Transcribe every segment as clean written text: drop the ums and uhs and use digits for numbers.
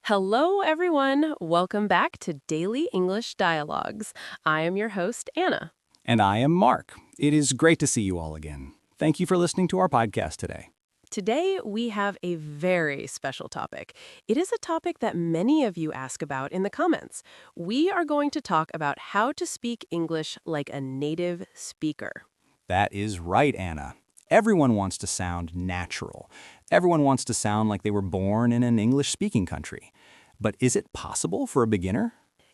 Hello, everyone. Welcome back to Daily English Dialogues. I am your host, Anna. And I am Mark. It is great to see you all again. Thank you for listening to our podcast today. Today, we have a very special topic. It is a topic that many of you ask about in the comments. We are going to talk about how to speak English like a native speaker. That is right, Anna. Everyone wants to sound natural. Everyone wants to sound like they were born in an English-speaking country. But is it possible for a beginner?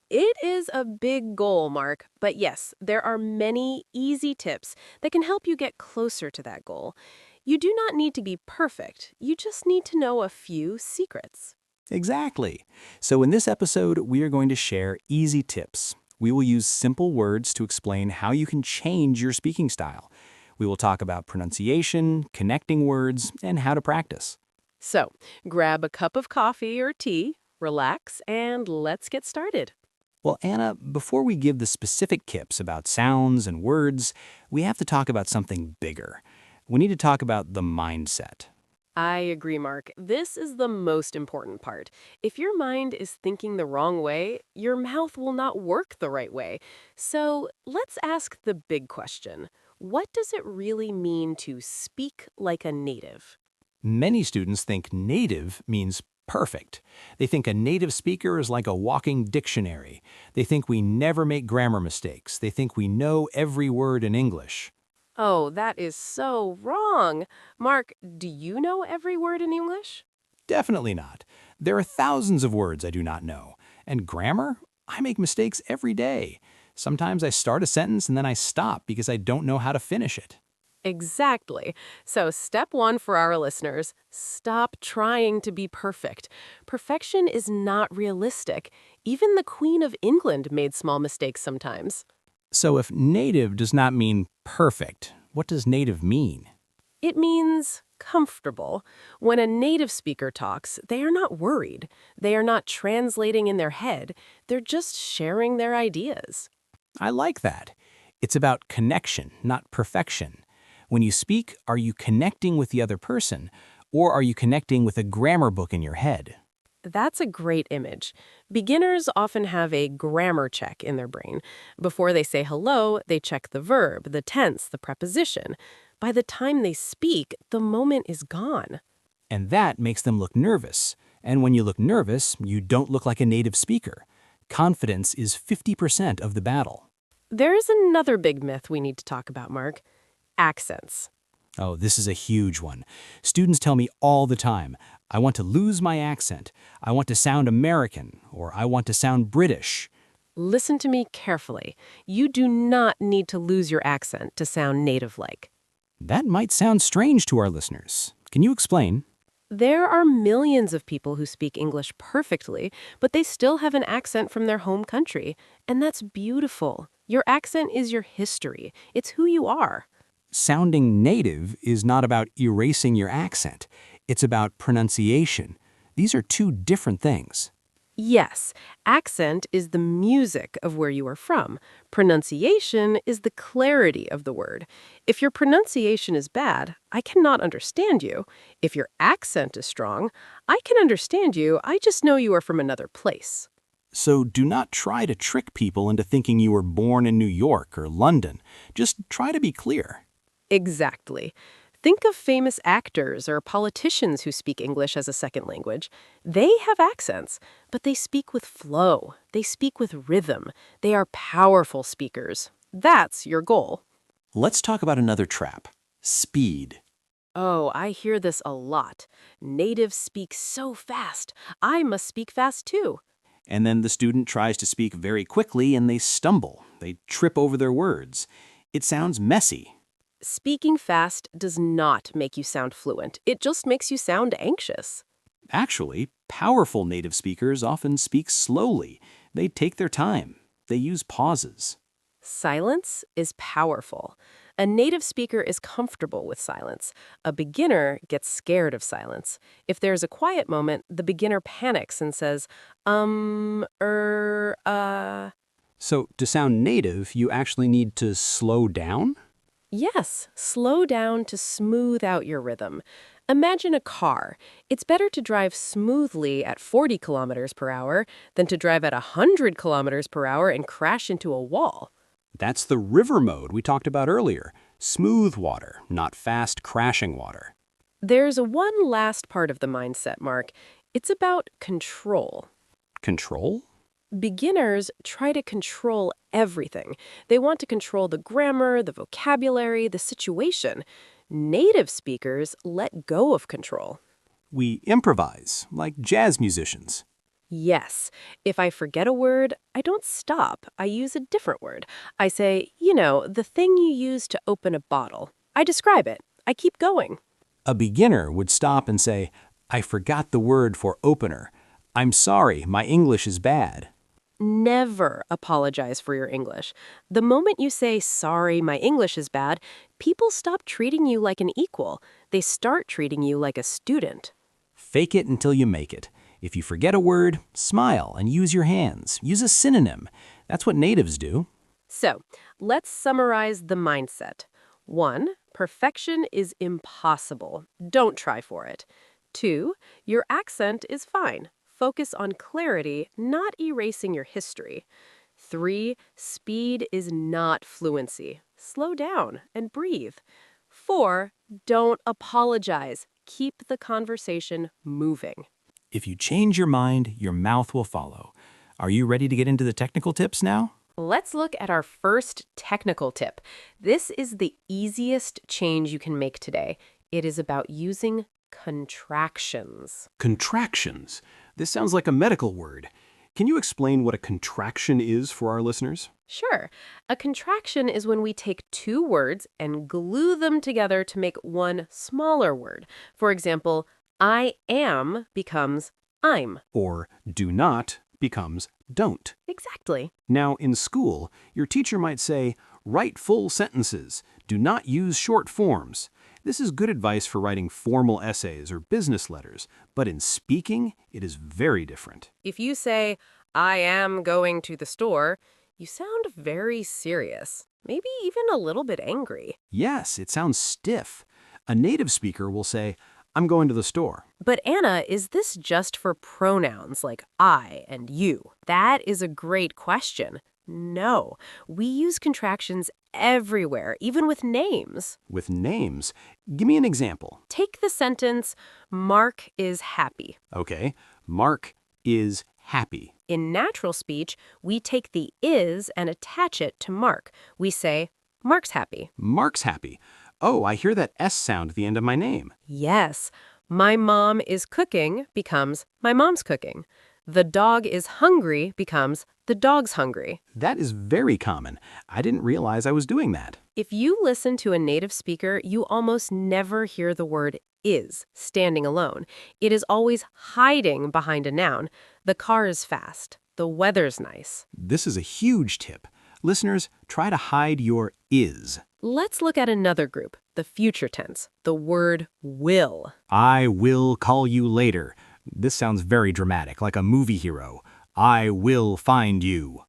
It is a big goal, Mark, but yes, there are many easy tips that can help you get closer to that goal. You do not need to be perfect. You just need to know a few secrets. Exactly. So in this episode, we are going to share easy tips. We will use simple words to explain how you can change your speaking style. We will talk about pronunciation, connecting words, and how to practice. So, grab a cup of coffee or tea, relax, and let's get started. Well, Anna, before we give the specific tips about sounds and words, we have to talk about something bigger. We need to talk about the mindset. I agree, Mark. This is the most important part. If your mind is thinking the wrong way, your mouth will not work the right way. So let's ask the big question. What does it really mean to speak like a native? Many students think native means perfect. They think a native speaker is like a walking dictionary. They think we never make grammar mistakes. They think we know every word in English. Oh, that is so wrong. Mark, do you know every word in English? Definitely not. There are thousands of words I do not know. And grammar? I make mistakes every day. Sometimes I start a sentence and then I stop because I don't know how to finish it. Exactly. So step one for our listeners, stop trying to be perfect. Perfection is not realistic. Even the Queen of England made small mistakes sometimes. So if native does not mean perfect, what does native mean? It means comfortable. When a native speaker talks, they are not worried. They are not translating in their head. They're just sharing their ideas. I like that. It's about connection, not perfection. When you speak, are you connecting with the other person, or are you connecting with a grammar book in your head? That's a great image. Beginners often have a grammar check in their brain. Before they say hello, they check the verb, the tense, the preposition. By the time they speak, the moment is gone. And that makes them look nervous. And when you look nervous, you don't look like a native speaker. Confidence is 50% of the battle. There is another big myth we need to talk about, Mark. Accents. Oh, this is a huge one. Students tell me all the time, I want to lose my accent. I want to sound American, or I want to sound British. Listen to me carefully. You do not need to lose your accent to sound native-like. That might sound strange to our listeners. Can you explain? There are millions of people who speak English perfectly, but they still have an accent from their home country. And that's beautiful. Your accent is your history. It's who you are. Sounding native is not about erasing your accent. It's about pronunciation. These are two different things. Yes, accent is the music of where you are from. Pronunciation is the clarity of the word. If your pronunciation is bad, I cannot understand you. If your accent is strong, I can understand you. I just know you are from another place. So do not try to trick people into thinking you were born in New York or London. Just try to be clear. Exactly. Think of famous actors or politicians who speak English as a second language. They have accents, but they speak with flow. They speak with rhythm. They are powerful speakers. That's your goal. Let's talk about another trap. Speed. Oh, I hear this a lot. Natives speak so fast. I must speak fast too. And then the student tries to speak very quickly and they stumble. They trip over their words. It sounds messy. Speaking fast does not make you sound fluent. It just makes you sound anxious. Actually, powerful native speakers often speak slowly. They take their time. They use pauses. Silence is powerful. A native speaker is comfortable with silence. A beginner gets scared of silence. If there's a quiet moment, the beginner panics and says, So to sound native, you actually need to slow down? Yes, slow down to smooth out your rhythm. Imagine a car. It's better to drive smoothly at 40 kilometers per hour than to drive at 100 kilometers per hour and crash into a wall. That's the river mode we talked about earlier. Smooth water, not fast, crashing water. There's one last part of the mindset, Mark. It's about control. Control? Beginners try to control everything. They want to control the grammar, the vocabulary, the situation. Native speakers let go of control. We improvise, like jazz musicians. Yes, if I forget a word, I don't stop. I use a different word. I say, the thing you use to open a bottle. I describe it. I keep going. A beginner would stop and say, I forgot the word for opener. I'm sorry, my English is bad. Never apologize for your English. The moment you say, sorry, my English is bad, people stop treating you like an equal. They start treating you like a student. Fake it until you make it. If you forget a word, smile and use your hands. Use a synonym. That's what natives do. So, let's summarize the mindset. 1. Perfection is impossible. Don't try for it. 2. Your accent is fine. Focus on clarity, not erasing your history. 3. Speed is not fluency. Slow down and breathe. 4. Don't apologize. Keep the conversation moving. If you change your mind, your mouth will follow. Are you ready to get into the technical tips now? Let's look at our first technical tip. This is the easiest change you can make today. It is about using contractions. Contractions. This sounds like a medical word. Can you explain what a contraction is for our listeners? Sure. A contraction is when we take two words and glue them together to make one smaller word. For example, I am becomes I'm. Or do not becomes don't. Exactly. Now, in school, your teacher might say, write full sentences. Do not use short forms. This is good advice for writing formal essays or business letters, but in speaking, it is very different. If you say, I am going to the store, you sound very serious, maybe even a little bit angry. Yes, it sounds stiff. A native speaker will say, I'm going to the store. But Anna, is this just for pronouns like I and you? That is a great question. No, we use contractions everywhere, even with names. With names, give me an example. Take the sentence, Mark is happy. Okay, Mark is happy. In natural speech, we take the is and attach it to Mark. We say, Mark's happy. Mark's happy. Oh, I hear that S sound at the end of my name. Yes, my mom is cooking becomes my mom's cooking. The dog is hungry becomes the dog's hungry. That is very common. I didn't realize I was doing that. If you listen to a native speaker, you almost never hear the word is standing alone. It is always hiding behind a noun. The car is fast. The weather's nice. This is a huge tip. Listeners, try to hide your is. Let's look at another group, the future tense, the word will. I will call you later. This sounds very dramatic, like a movie hero. I will find you.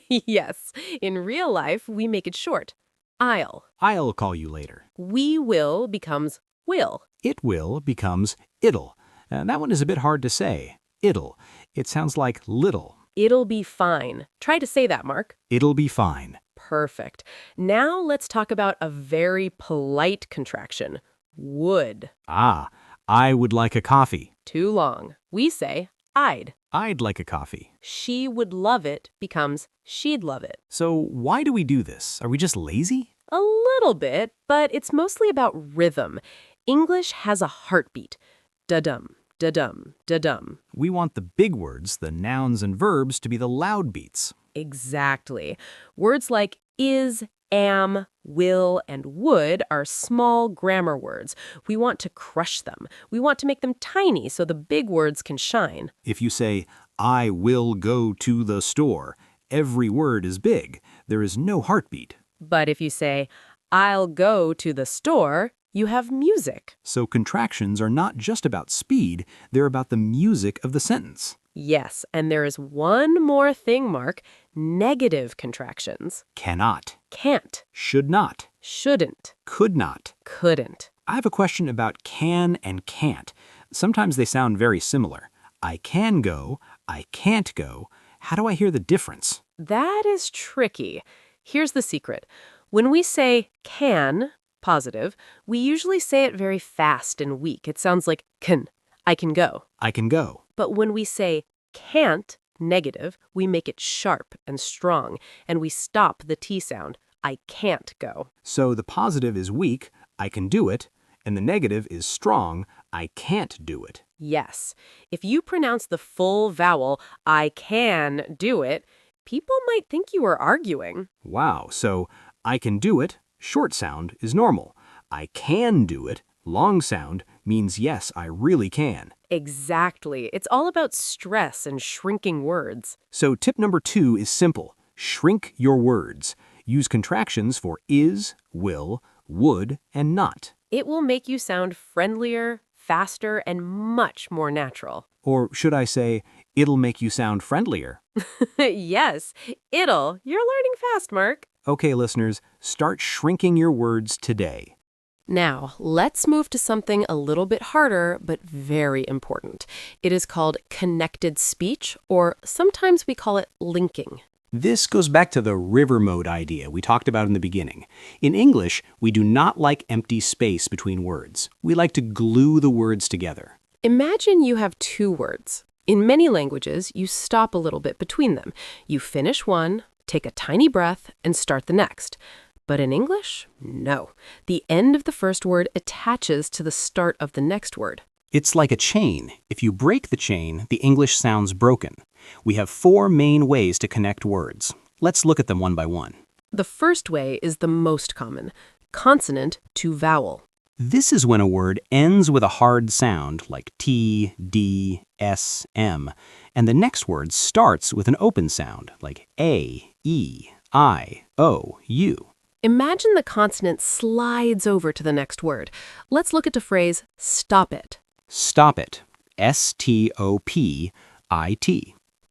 Yes, in real life, we make it short. I'll. I'll call you later. We will becomes will. It will becomes it'll. That one is a bit hard to say. It'll. It sounds like little. It'll be fine. Try to say that, Mark. It'll be fine. Perfect. Now let's talk about a very polite contraction. Would. Ah, I would like a coffee. Too long. We say I'd. I'd like a coffee. She would love it becomes she'd love it. So why do we do this? Are we just lazy? A little bit, but it's mostly about rhythm. English has a heartbeat. Da-dum, da-dum, da-dum. We want the big words, the nouns and verbs, to be the loud beats. Exactly. Words like is, am, will, and would are small grammar words. We want to crush them. We want to make them tiny so the big words can shine. If you say, I will go to the store, every word is big. There is no heartbeat. But if you say, I'll go to the store, you have music. So contractions are not just about speed, they're about the music of the sentence. Yes, and there is one more thing, Mark. Negative contractions. Cannot, Can't, should not, shouldn't, could not. couldn't. I have a question about can and can't. Sometimes they sound very similar. I can go, I can't go. How do I hear the difference? That is tricky. Here's the secret. When we say can, positive, we usually say it very fast and weak. It sounds like can. I can go. I can go. But when we say can't, negative, we make it sharp and strong, and we stop the T sound. I can't go. So the positive is weak, I can do it, and the negative is strong, I can't do it. Yes. If you pronounce the full vowel, I can do it, people might think you are arguing. Wow, so I can do it, short sound, is normal. I can do it, long sound, means yes, I really can. Exactly. It's all about stress and shrinking words. So tip number 2 is simple. Shrink your words. Use contractions for is, will, would, and not. It will make you sound friendlier, faster, and much more natural. Or should I say, it'll make you sound friendlier. Yes, it'll. You're learning fast, Mark. Okay, listeners, start shrinking your words today. Now, let's move to something a little bit harder, but very important. It is called connected speech, or sometimes we call it linking. This goes back to the river mode idea we talked about in the beginning. In English, we do not like empty space between words. We like to glue the words together. Imagine you have two words. In many languages, you stop a little bit between them. You finish one, take a tiny breath, and start the next. But in English, no. The end of the first word attaches to the start of the next word. It's like a chain. If you break the chain, the English sounds broken. We have 4 main ways to connect words. Let's look at them one by one. The first way is the most common, consonant to vowel. This is when a word ends with a hard sound like T, D, S, M, and the next word starts with an open sound like A, E, I, O, U. Imagine the consonant slides over to the next word. Let's look at the phrase stop it. Stop it. S-T-O-P-I-T.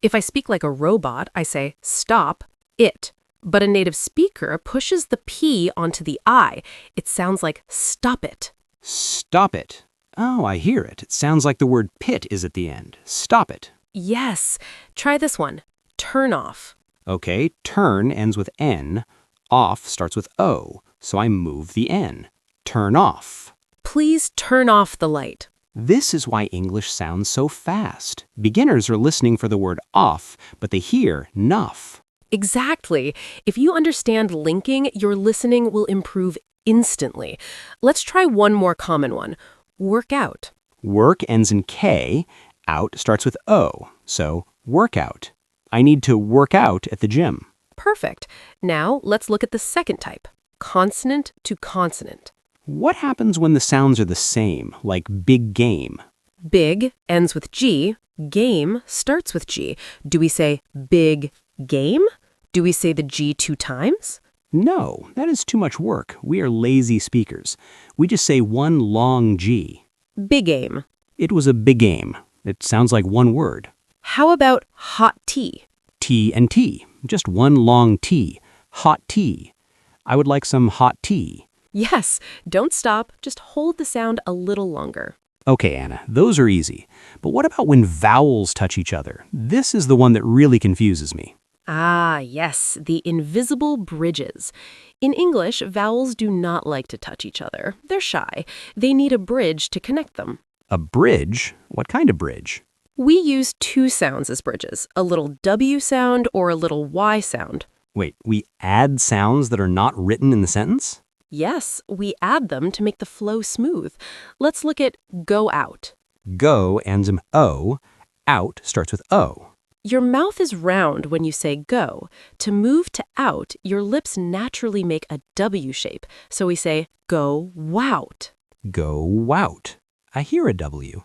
If I speak like a robot, I say stop it. But a native speaker pushes the P onto the I. It sounds like stop it. Stop it. Oh, I hear it. It sounds like the word pit is at the end. Stop it. Yes. Try this one. Turn off. Okay, turn ends with N. Off starts with O, so I move the N. Turn off. Please turn off the light. This is why English sounds so fast. Beginners are listening for the word off, but they hear nuff. Exactly. If you understand linking, your listening will improve instantly. Let's try one more common one. Work out. Work ends in K. Out starts with O, so workout. I need to work out at the gym. Perfect. Now let's look at the second type, consonant to consonant. What happens when the sounds are the same, like big game? Big ends with G, game starts with G. Do we say big game? Do we say the G 2 times? No, that is too much work. We are lazy speakers. We just say one long G. Big game. It was a big game. It sounds like one word. How about hot tea? T and T, just one long T. Hot tea. I would like some hot tea. Yes, don't stop, just hold the sound a little longer. Okay, Anna, those are easy. But what about when vowels touch each other? This is the one that really confuses me. Ah, yes, the invisible bridges. In English, vowels do not like to touch each other. They're shy. They need a bridge to connect them. A bridge? What kind of bridge? We use 2 sounds as bridges, a little W sound or a little Y sound. Wait, we add sounds that are not written in the sentence? Yes, we add them to make the flow smooth. Let's look at go out. Go ends in O. Out starts with O. Your mouth is round when you say go. To move to out, your lips naturally make a W shape, so we say go wout. Go wout. I hear a W.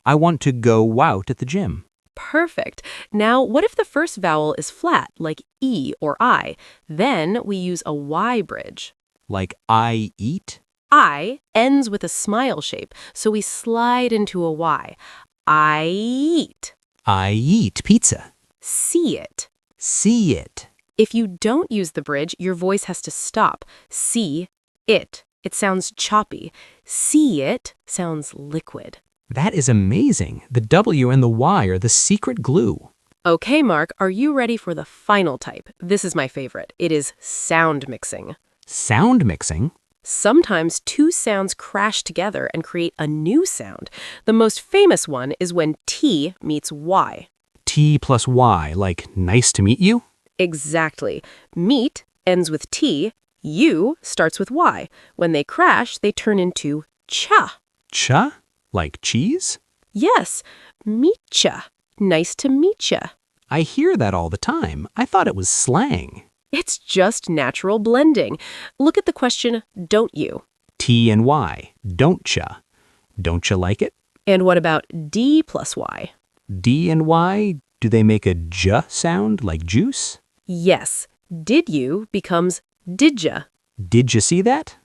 I want to go wout at the gym. Perfect. Now, what if the first vowel is flat, like E or I? Then we use a Y bridge. Like I eat? I ends with a smile shape, so we slide into a Y. I eat. I eat pizza. See it. See it. If you don't use the bridge, your voice has to stop. See it. It sounds choppy. See it sounds liquid. That is amazing. The W and the Y are the secret glue. Okay, Mark, are you ready for the final type? This is my favorite. It is sound mixing. Sound mixing? Sometimes two sounds crash together and create a new sound. The most famous one is when T meets Y. T plus Y, like nice to meet you? Exactly. Meet ends with T, you starts with Y. When they crash, they turn into cha. Cha? Like cheese? Yes, meetcha. Nice to meetcha. I hear that all the time. I thought it was slang. It's just natural blending. Look at the question, don't you? T and Y, don't-cha. Don't-cha like it? And what about D plus Y? D and Y, do they make a j sound like juice? Yes, did you becomes didja. Did you see that?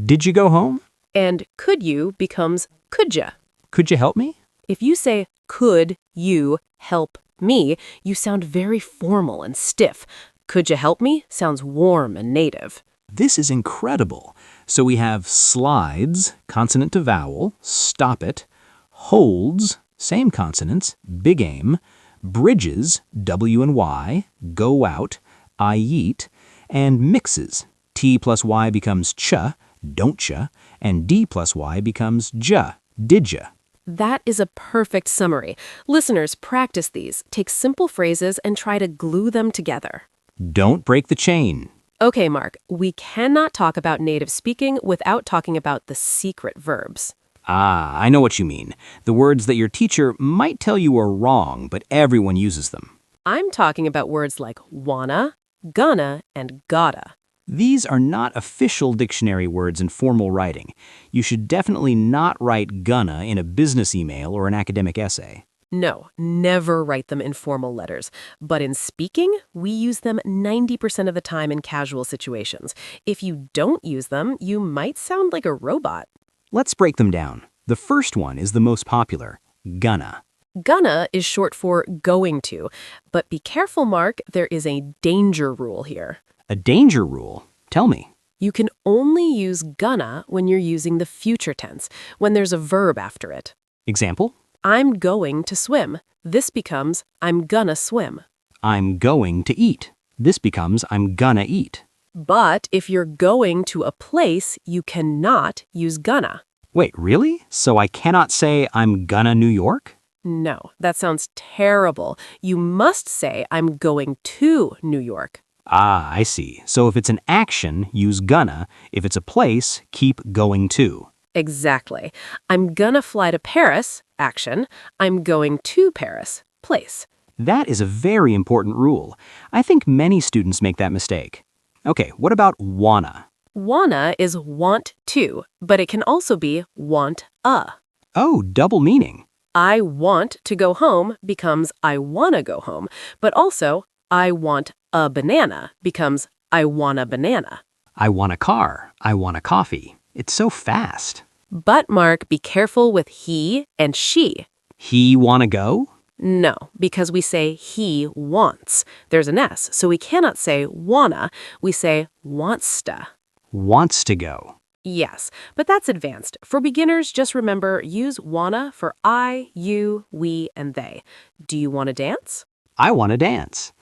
Did you go home? And could you becomes coulda. Could you help me? If you say, could you help me, you sound very formal and stiff. Could you help me sounds warm and native. This is incredible. So we have slides, consonant to vowel, stop it, holds, same consonants, big aim, bridges, W and Y, go out, I eat, and mixes. T plus Y becomes cha, don't-cha, and D plus Y becomes ja, did-ya. That is a perfect summary. Listeners, practice these. Take simple phrases and try to glue them together. Don't break the chain. Okay, Mark, we cannot talk about native speaking without talking about the secret verbs. Ah, I know what you mean. The words that your teacher might tell you are wrong, but everyone uses them. I'm talking about words like wanna, gonna, and gotta. These are not official dictionary words in formal writing. You should definitely not write gonna in a business email or an academic essay. No, never write them in formal letters. But in speaking, we use them 90% of the time in casual situations. If you don't use them, you might sound like a robot. Let's break them down. The first one is the most popular, gonna. Gonna is short for going to. But be careful, Mark, there is a danger rule here. A danger rule? Tell me. You can only use gonna when you're using the future tense, when there's a verb after it. Example? I'm going to swim. This becomes I'm gonna swim. I'm going to eat. This becomes I'm gonna eat. But if you're going to a place, you cannot use gonna. Wait, really? So I cannot say I'm gonna New York? No, that sounds terrible. You must say I'm going to New York. Ah, I see. So if it's an action, use gonna. If it's a place, keep going to. Exactly. I'm gonna fly to Paris, action. I'm going to Paris, place. That is a very important rule. I think many students make that mistake. Okay, what about wanna? Wanna is want to, but it can also be want a. Oh, double meaning. I want to go home becomes I wanna go home, but also I want a banana becomes I want a banana. I want a car. I want a coffee. It's so fast. But Mark, be careful with he and she. He wanna go? No, because we say he wants. There's an S, so we cannot say wanna. We say wantsta. Wants to go. Yes, but that's advanced. For beginners, just remember, use wanna for I, you, we, and they. Do you want to dance? I wanna dance.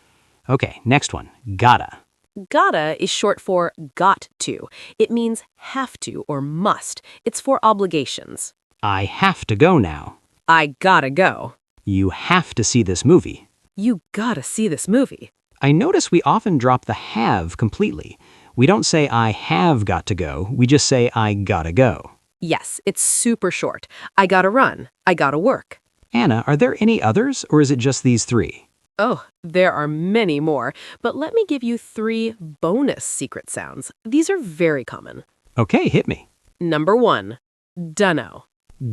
Okay, next one. Gotta. Gotta is short for got to. It means have to or must. It's for obligations. I have to go now. I gotta go. You have to see this movie. You gotta see this movie. I notice we often drop the have completely. We don't say I have got to go, we just say I gotta go. Yes, it's super short. I gotta run. I gotta work. Anna, are there any others, or is it just these three? Oh, there are many more, but let me give you 3 bonus secret sounds. These are very common. Okay, hit me. Number 1, dunno.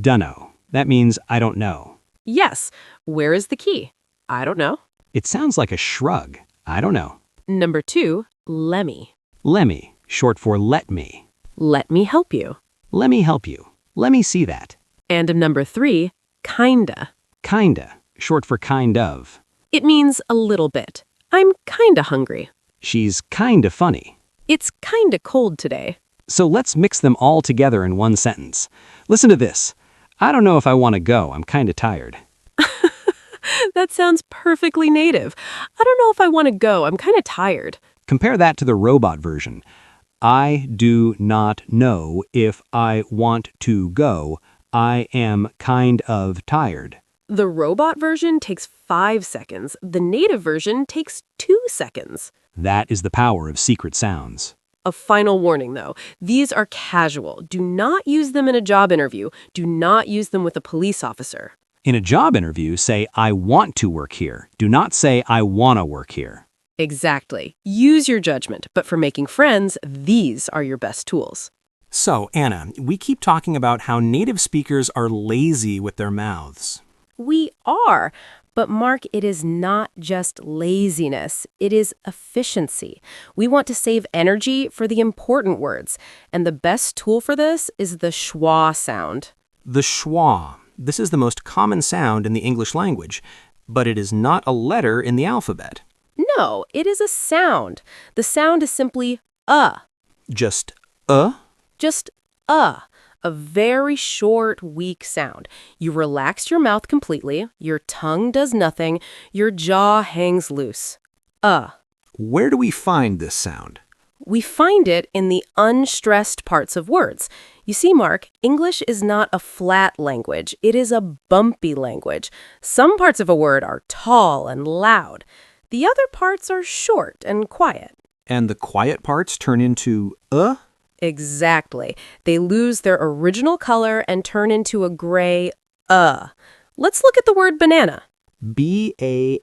Dunno. That means I don't know. Yes, where is the key? I don't know. It sounds like a shrug. I don't know. Number 2, lemme. Lemme, short for let me. Let me help you. Let me help you. Let me see that. And number 3, kinda. Kinda, short for kind of. It means a little bit. I'm kinda hungry. She's kinda funny. It's kinda cold today. So let's mix them all together in one sentence. Listen to this. I don't know if I want to go. I'm kinda tired. That sounds perfectly native. I don't know if I want to go. I'm kinda tired. Compare that to the robot version. I do not know if I want to go. I am kind of tired. The robot version takes 5 seconds. The native version takes 2 seconds. That is the power of secret sounds. A final warning, though. These are casual. Do not use them in a job interview. Do not use them with a police officer. In a job interview, say, I want to work here. Do not say, I want to work here. Exactly. Use your judgment, but for making friends, these are your best tools. So, Anna, we keep talking about how native speakers are lazy with their mouths. We are. But Mark, it is not just laziness. It is efficiency. We want to save energy for the important words. And the best tool for this is the schwa sound. The schwa. This is the most common sound in the English language, but it is not a letter in the alphabet. No, it is a sound. The sound is simply Just Just a very short, weak sound. You relax your mouth completely, your tongue does nothing, your jaw hangs loose. Where do we find this sound? We find it in the unstressed parts of words. You see, Mark, English is not a flat language. It is a bumpy language. Some parts of a word are tall and loud. The other parts are short and quiet. And the quiet parts turn into Exactly. They lose their original color and turn into a gray Let's look at the word banana. B-A-N-A-N-A.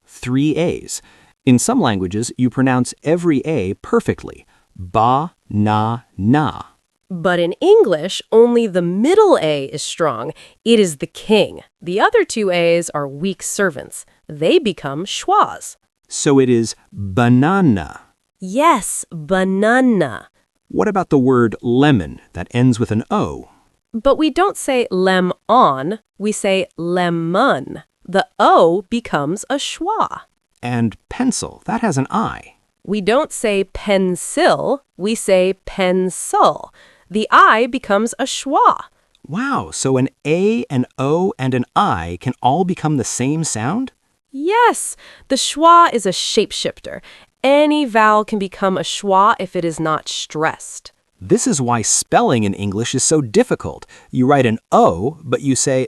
3 A's. In some languages, you pronounce every A perfectly. Ba-na-na. But in English, only the middle A is strong. It is the king. The other 2 A's are weak servants. They become schwas. So it is banana. Yes, banana. What about the word lemon that ends with an O? But we don't say lem-on, we say lemon. The O becomes a schwa. And pencil, that has an I. We don't say pencil, we say pencil. The I becomes a schwa. Wow, so an A, an O, and an I can all become the same sound? Yes, the schwa is a shapeshifter. Any vowel can become a schwa if it is not stressed. This is why spelling in English is so difficult. You write an O, but you say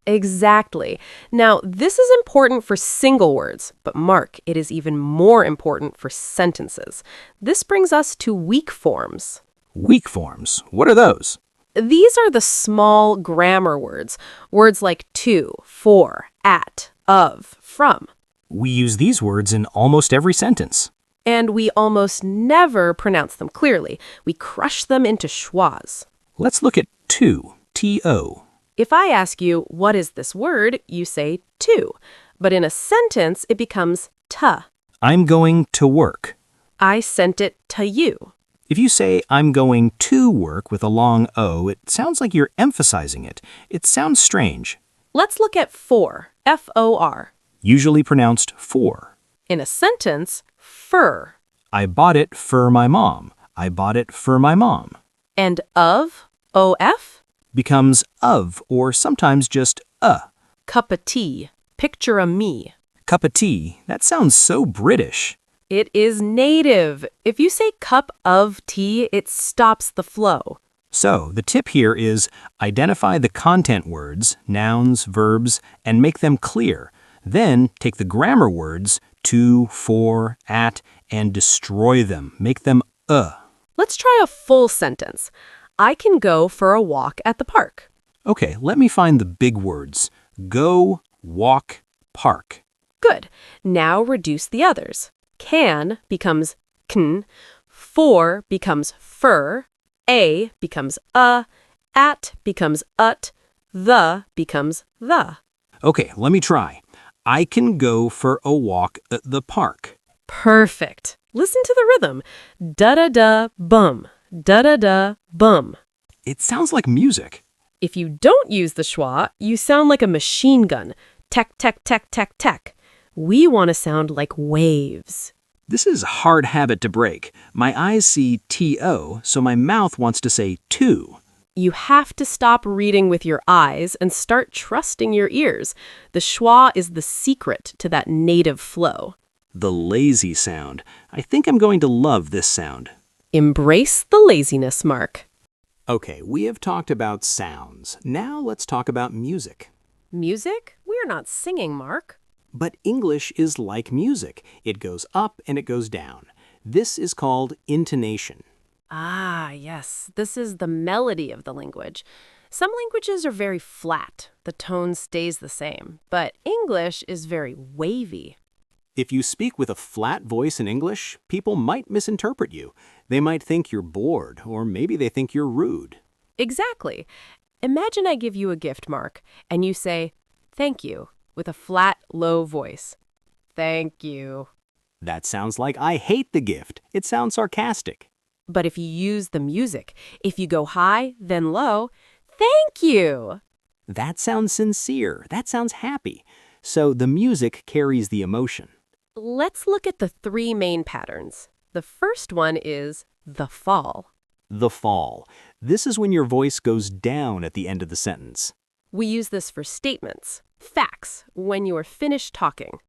Exactly. Now, this is important for single words, but Mark, it is even more important for sentences. This brings us to weak forms. Weak forms, what are those? These are the small grammar words, words like to, for, at, of, from. We use these words in almost every sentence. And we almost never pronounce them clearly. We crush them into schwas. Let's look at to, T-O. If I ask you, what is this word, you say to. But in a sentence, it becomes ta. I'm going to work. I sent it to you. If you say, I'm going to work with a long O, it sounds like you're emphasizing it. It sounds strange. Let's look at for, F-O-R. Usually pronounced for. In a sentence, fur. I bought it for my mom. I bought it for my mom. And of, O-F, Becomes of, or sometimes just a. cup of tea. Picture a me. Cup of tea. That sounds so British. It is native. If you say cup of tea, it stops the flow. So, the tip here is identify the content words, nouns, verbs, and make them clear. Then take the grammar words, to, for, at, and destroy them. Make them Let's try a full sentence. I can go for a walk at the park. Okay, let me find the big words. Go, walk, park. Good. Now reduce the others. Can becomes kn, for becomes fur, a becomes at becomes ut, the becomes the. Okay, let me try. I can go for a walk at the park. Perfect. Listen to the rhythm. Da-da-da, bum. Da-da-da, bum. It sounds like music. If you don't use the schwa, you sound like a machine gun. Tech, tech, tech, tech, tech. We want to sound like waves. This is a hard habit to break. My eyes see T-O, so my mouth wants to say to. You have to stop reading with your eyes and start trusting your ears. The schwa is the secret to that native flow. The lazy sound. I think I'm going to love this sound. Embrace the laziness, Mark. Okay, we have talked about sounds. Now let's talk about music. Music? We're not singing, Mark. But English is like music. It goes up and it goes down. This is called intonation. Ah, yes. This is the melody of the language. Some languages are very flat. The tone stays the same. But English is very wavy. If you speak with a flat voice in English, people might misinterpret you. They might think you're bored, or maybe they think you're rude. Exactly. Imagine I give you a gift, Mark, and you say, "Thank you," with a flat, low voice. Thank you. That sounds like I hate the gift. It sounds sarcastic. But if you use the music, if you go high, then low, thank you. That sounds sincere. That sounds happy. So the music carries the emotion. Let's look at the three main patterns. The first one is the fall. The fall. This is when your voice goes down at the end of the sentence. We use this for statements, facts, when you are finished talking.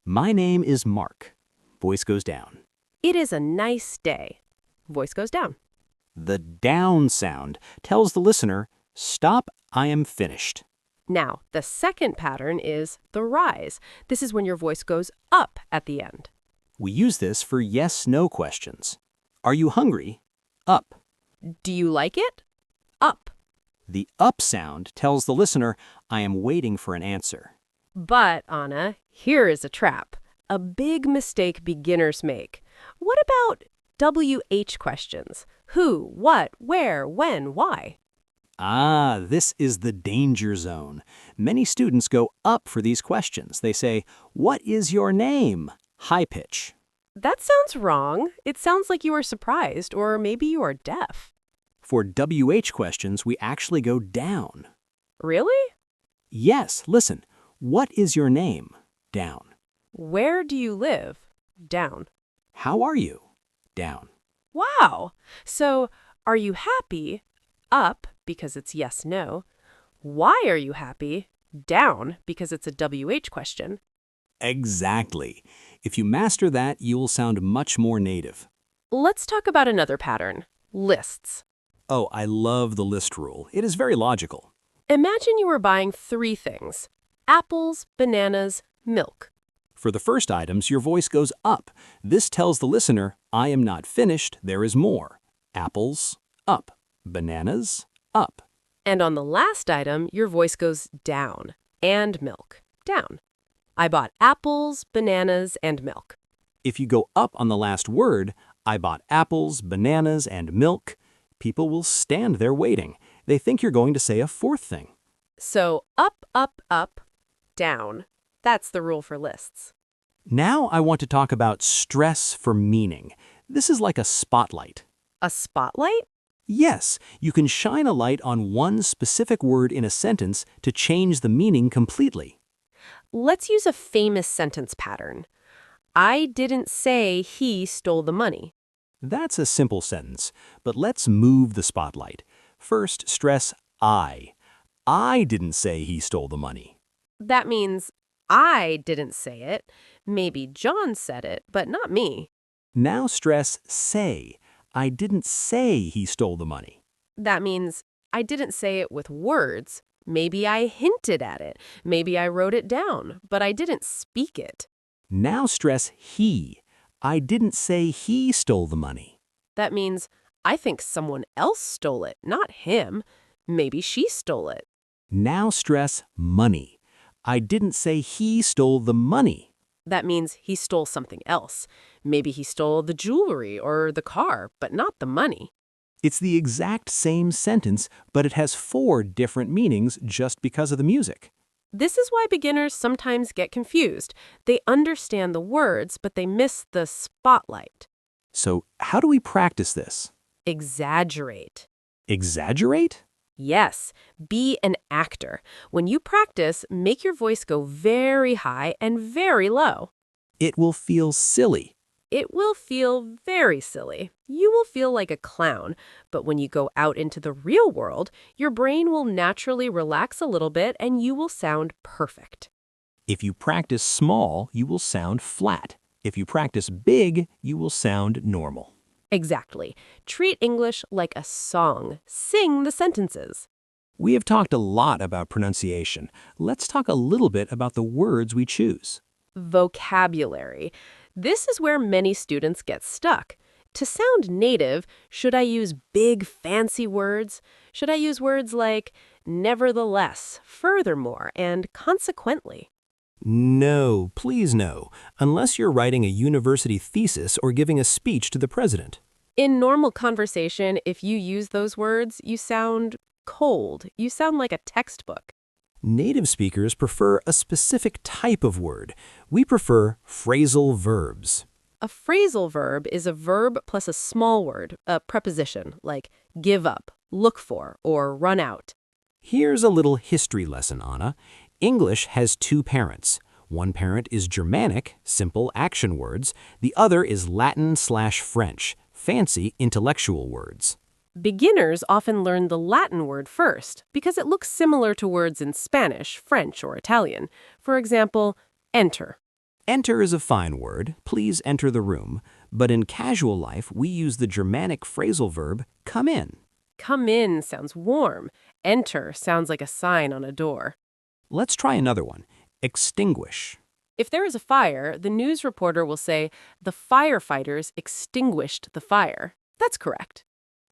My name is Mark. Voice goes down. It is a nice day. Voice goes down. The down sound tells the listener, stop, I am finished. Now, the second pattern is the rise. This is when your voice goes up at the end. We use this for yes-no questions. Are you hungry? Up. Do you like it? Up. The up sound tells the listener, I am waiting for an answer. But, Anna, here is a trap. A big mistake beginners make. What about WH questions? Who, what, where, when, why? Ah, this is the danger zone. Many students go up for these questions. They say, what is your name? High pitch. That sounds wrong. It sounds like you are surprised, or maybe you are deaf. For WH questions, we actually go down. Really? Yes, listen. What is your name? Down. Where do you live? Down. How are you? Down. Wow! So, are you happy? Up, because it's yes, no. Why are you happy? Down, because it's a WH question. Exactly. If you master that, you will sound much more native. Let's talk about another pattern, lists. Oh, I love the list rule. It is very logical. Imagine you were buying 3 things: apples, bananas, milk. For the first items, your voice goes up. This tells the listener, I am not finished, there is more. Apples, up. Bananas, up. And on the last item, your voice goes down. And milk, down. I bought apples, bananas, and milk. If you go up on the last word, I bought apples, bananas, and milk, people will stand there waiting. They think you're going to say a fourth thing. So up, up, up, down. That's the rule for lists. Now I want to talk about stress for meaning. This is like a spotlight. A spotlight? Yes, you can shine a light on one specific word in a sentence to change the meaning completely. Let's use a famous sentence pattern. I didn't say he stole the money. That's a simple sentence, but let's move the spotlight. First, stress I. I didn't say he stole the money. That means I didn't say it. Maybe John said it, but not me. Now stress say. I didn't say he stole the money. That means I didn't say it with words. Maybe I hinted at it. Maybe I wrote it down, but I didn't speak it. Now stress he. I didn't say he stole the money. That means I think someone else stole it, not him. Maybe she stole it. Now stress money. I didn't say he stole the money. That means he stole something else. Maybe he stole the jewelry or the car, but not the money. It's the exact same sentence, but it has 4 different meanings just because of the music. This is why beginners sometimes get confused. They understand the words, but they miss the spotlight. So how do we practice this? Exaggerate. Exaggerate? Yes, be an actor. When you practice, make your voice go very high and very low. It will feel silly. It will feel very silly. You will feel like a clown, but when you go out into the real world, your brain will naturally relax a little bit and you will sound perfect. If you practice small, you will sound flat. If you practice big, you will sound normal. Exactly. Treat English like a song. Sing the sentences. We have talked a lot about pronunciation. Let's talk a little bit about the words we choose. Vocabulary. This is where many students get stuck. To sound native, should I use big, fancy words? Should I use words like nevertheless, furthermore, and consequently? No, please no, unless you're writing a university thesis or giving a speech to the president. In normal conversation, if you use those words, you sound cold. You sound like a textbook. Native speakers prefer a specific type of word. We prefer phrasal verbs. A phrasal verb is a verb plus a small word, a preposition, like give up, look for, or run out. Here's a little history lesson, Anna. English has two parents. One parent is Germanic, simple action words. The other is Latin/French, fancy intellectual words. Beginners often learn the Latin word first because it looks similar to words in Spanish, French, or Italian. For example, enter. Enter is a fine word, please enter the room, but in casual life we use the Germanic phrasal verb come in. Come in sounds warm. Enter sounds like a sign on a door. Let's try another one. Extinguish. If there is a fire, the news reporter will say, the firefighters extinguished the fire. That's correct.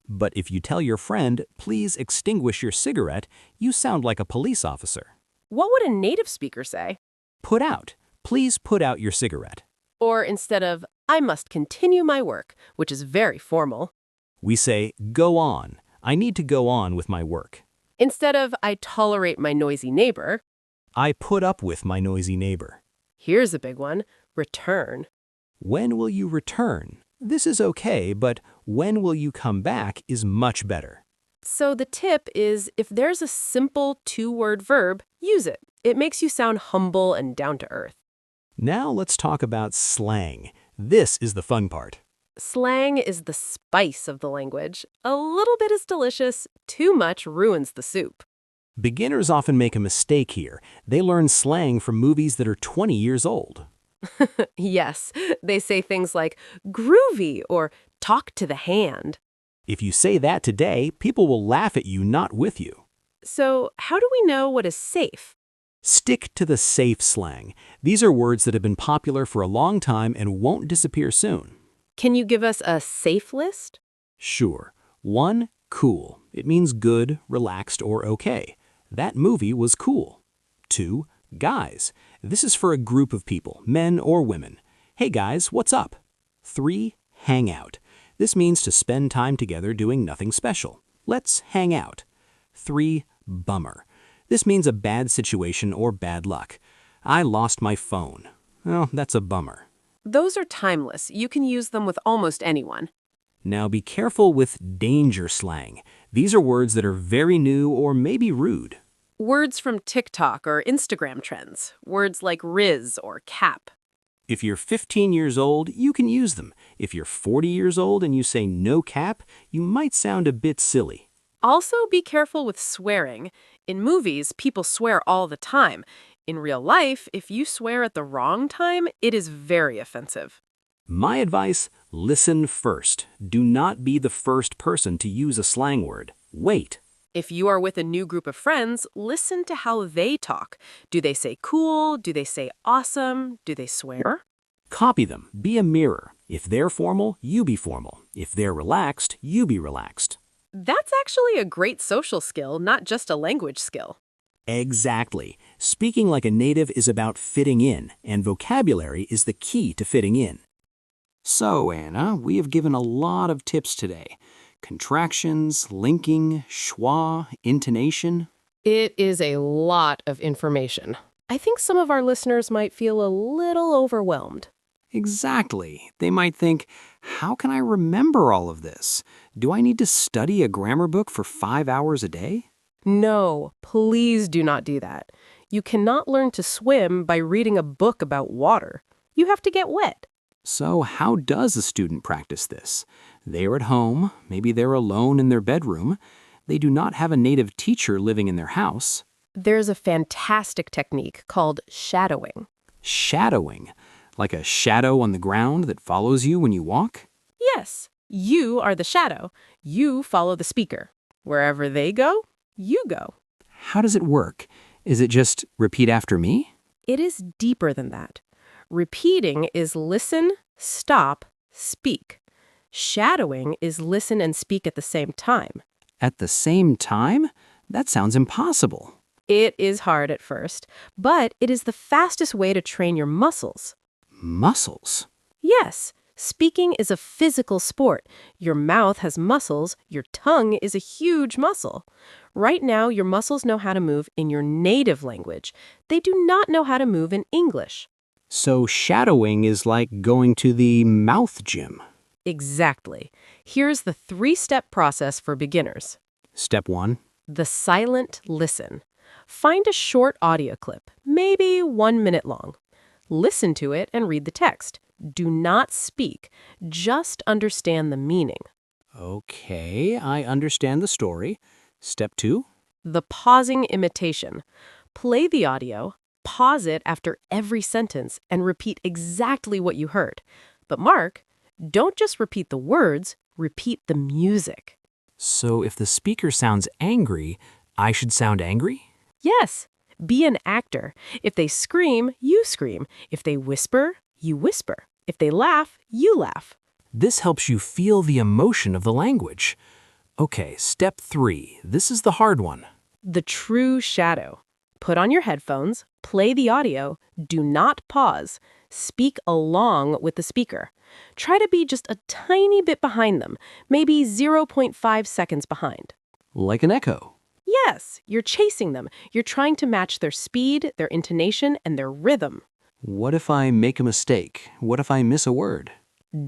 But if you tell your friend, please extinguish your cigarette, you sound like a police officer. What would a native speaker say? Put out. Please put out your cigarette. Or instead of, I must continue my work, which is very formal. We say, go on. I need to go on with my work. Instead of, I tolerate my noisy neighbor. I put up with my noisy neighbor. Here's a big one, return. When will you return? This is okay, but when will you come back is much better. So the tip is, if there's a simple two-word verb, use it. It makes you sound humble and down to earth. Now let's talk about slang. This is the fun part. Slang is the spice of the language. A little bit is delicious, too much ruins the soup. Beginners often make a mistake here. They learn slang from movies that are 20 years old. Yes, they say things like groovy or talk to the hand. If you say that today, people will laugh at you, not with you. So how do we know what is safe? Stick to the safe slang. These are words that have been popular for a long time and won't disappear soon. Can you give us a safe list? Sure. 1, cool. It means good, relaxed, or okay. That movie was cool. 2, guys. This is for a group of people, men or women. Hey guys, what's up? 3, hang out. This means to spend time together doing nothing special. Let's hang out. 3, bummer. This means a bad situation or bad luck. I lost my phone. Well, that's a bummer. Those are timeless. You can use them with almost anyone. Now be careful with danger slang. These are words that are very new or maybe rude. Words from TikTok or Instagram trends. Words like riz or cap. If you're 15 years old, you can use them. If you're 40 years old and you say no cap, you might sound a bit silly. Also, be careful with swearing. In movies, people swear all the time. In real life, if you swear at the wrong time, it is very offensive. My advice, listen first. Do not be the first person to use a slang word. Wait. If you are with a new group of friends, listen to how they talk. Do they say cool? Do they say awesome? Do they swear? Copy them. Be a mirror. If they're formal, you be formal. If they're relaxed, you be relaxed. That's actually a great social skill, not just a language skill. Exactly. Speaking like a native is about fitting in, and vocabulary is the key to fitting in. So, Anna, we have given a lot of tips today. Contractions, linking, schwa, intonation. It is a lot of information. I think some of our listeners might feel a little overwhelmed. Exactly. They might think, how can I remember all of this? Do I need to study a grammar book for 5 hours a day? No, please do not do that. You cannot learn to swim by reading a book about water. You have to get wet. So how does a student practice this? They are at home, maybe they're alone in their bedroom. They do not have a native teacher living in their house. There's a fantastic technique called shadowing. Shadowing, like a shadow on the ground that follows you when you walk? Yes, you are the shadow. You follow the speaker. Wherever they go, you go. How does it work? Is it just repeat after me? It is deeper than that. Repeating is listen, stop, speak. Shadowing is listen and speak at the same time. At the same time? That sounds impossible. It is hard at first, but it is the fastest way to train your muscles. Muscles? Yes, speaking is a physical sport. Your mouth has muscles, your tongue is a huge muscle. Right now, your muscles know how to move in your native language. They do not know how to move in English. So shadowing is like going to the mouth gym. Exactly. Here's the 3-step process for beginners. Step 1. The silent listen. Find a short audio clip, maybe 1 minute long. Listen to it and read the text. Do not speak. Just understand the meaning. Okay, I understand the story. Step 2. The pausing imitation. Play the audio, pause it after every sentence, and repeat exactly what you heard. But Mark, don't just repeat the words, repeat the music. So if the speaker sounds angry, I should sound angry? Yes, be an actor. If they scream, you scream. If they whisper, you whisper. If they laugh, you laugh. This helps you feel the emotion of the language. Okay, step 3. This is the hard one. The true shadow. Put on your headphones, play the audio, do not pause. Speak along with the speaker. Try to be just a tiny bit behind them, maybe 0.5 seconds behind. Like an echo. Yes, you're chasing them. You're trying to match their speed, their intonation, and their rhythm. What if I make a mistake? What if I miss a word?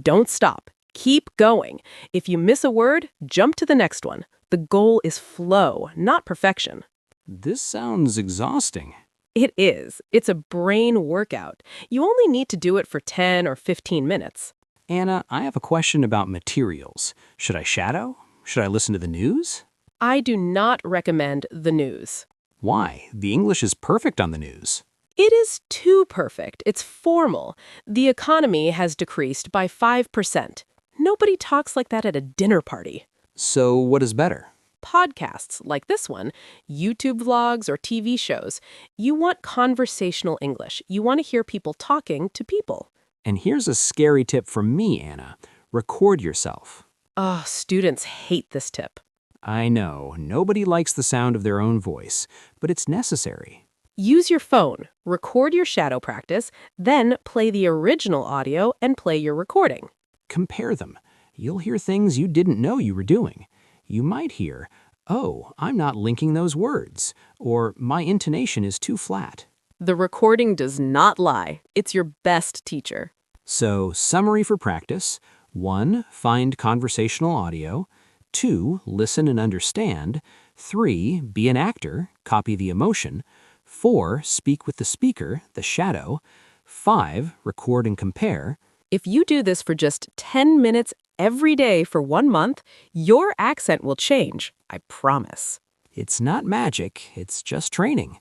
Don't stop. Keep going. If you miss a word, jump to the next one. The goal is flow, not perfection. This sounds exhausting. It is. It's a brain workout. You only need to do it for 10 or 15 minutes. Anna, I have a question about materials. Should I shadow? Should I listen to the news? I do not recommend the news. Why? The English is perfect on the news. It is too perfect. It's formal. The economy has decreased by 5%. Nobody talks like that at a dinner party. So what is better? Podcasts like this one, YouTube vlogs or TV shows. You want conversational English. You want to hear people talking to people. And here's a scary tip from me, Anna. Record yourself. Oh, students hate this tip. I know, nobody likes the sound of their own voice, but it's necessary. Use your phone, record your shadow practice, then play the original audio and play your recording. Compare them. You'll hear things you didn't know you were doing. You might hear, oh, I'm not linking those words, or my intonation is too flat. The recording does not lie. It's your best teacher. So, summary for practice. 1. Find conversational audio. 2. Listen and understand. 3. Be an actor. Copy the emotion. 4. Speak with the speaker, the shadow. 5. Record and compare. If you do this for just 10 minutes every day for 1 month, your accent will change. I promise. It's not magic, it's just training.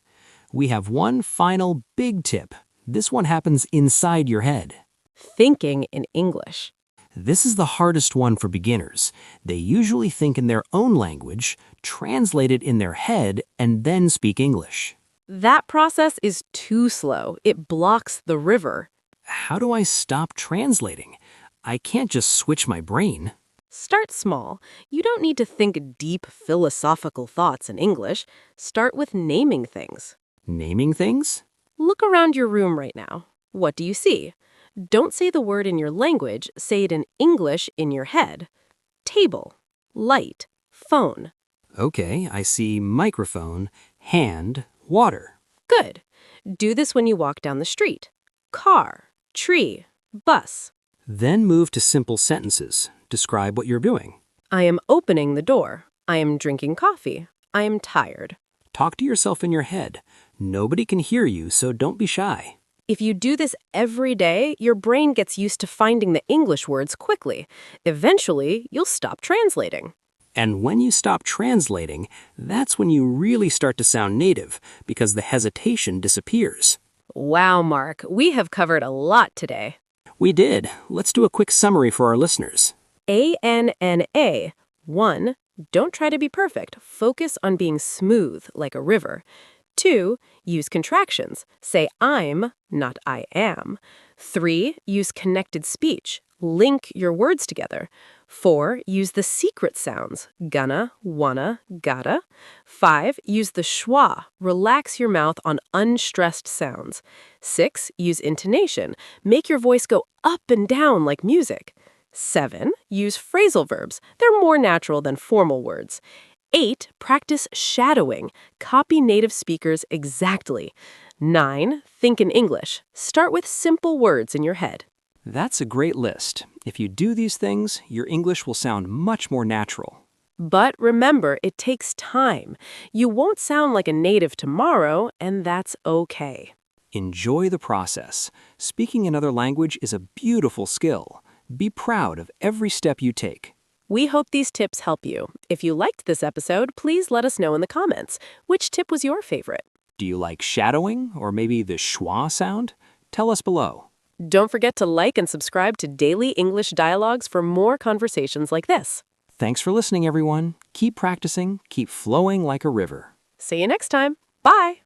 We have one final big tip. This one happens inside your head. Thinking in English. This is the hardest one for beginners. They usually think in their own language, translate it in their head, and then speak English. That process is too slow. It blocks the river. How do I stop translating? I can't just switch my brain. Start small. You don't need to think deep philosophical thoughts in English. Start with naming things. Naming things? Look around your room right now. What do you see? Don't say the word in your language, say it in English in your head. Table, light, phone. Okay, I see microphone, hand, water. Good. Do this when you walk down the street. Car, tree, bus. Then move to simple sentences. Describe what you're doing. I am opening the door. I am drinking coffee. I am tired. Talk to yourself in your head. Nobody can hear you, so don't be shy. If you do this every day, your brain gets used to finding the English words quickly. Eventually, you'll stop translating. And when you stop translating, that's when you really start to sound native, because the hesitation disappears. Wow, Mark, we have covered a lot today. We did. Let's do a quick summary for our listeners. A-N-N-A. 1. Don't try to be perfect. Focus on being smooth, like a river. 2. Use contractions. Say I'm, not I am. 3. Use connected speech. Link your words together. 4. Use the secret sounds. Gonna, wanna, gotta. 5. Use the schwa. Relax your mouth on unstressed sounds. 6. Use intonation. Make your voice go up and down like music. 7. Use phrasal verbs. They're more natural than formal words. 8. Practice shadowing. Copy native speakers exactly. 9. Think in English. Start with simple words in your head. That's a great list. If you do these things, your English will sound much more natural. But remember, it takes time. You won't sound like a native tomorrow, and that's okay. Enjoy the process. Speaking another language is a beautiful skill. Be proud of every step you take. We hope these tips help you. If you liked this episode, please let us know in the comments. Which tip was your favorite? Do you like shadowing or maybe the schwa sound? Tell us below. Don't forget to like and subscribe to Daily English Dialogues for more conversations like this. Thanks for listening, everyone. Keep practicing, keep flowing like a river. See you next time. Bye!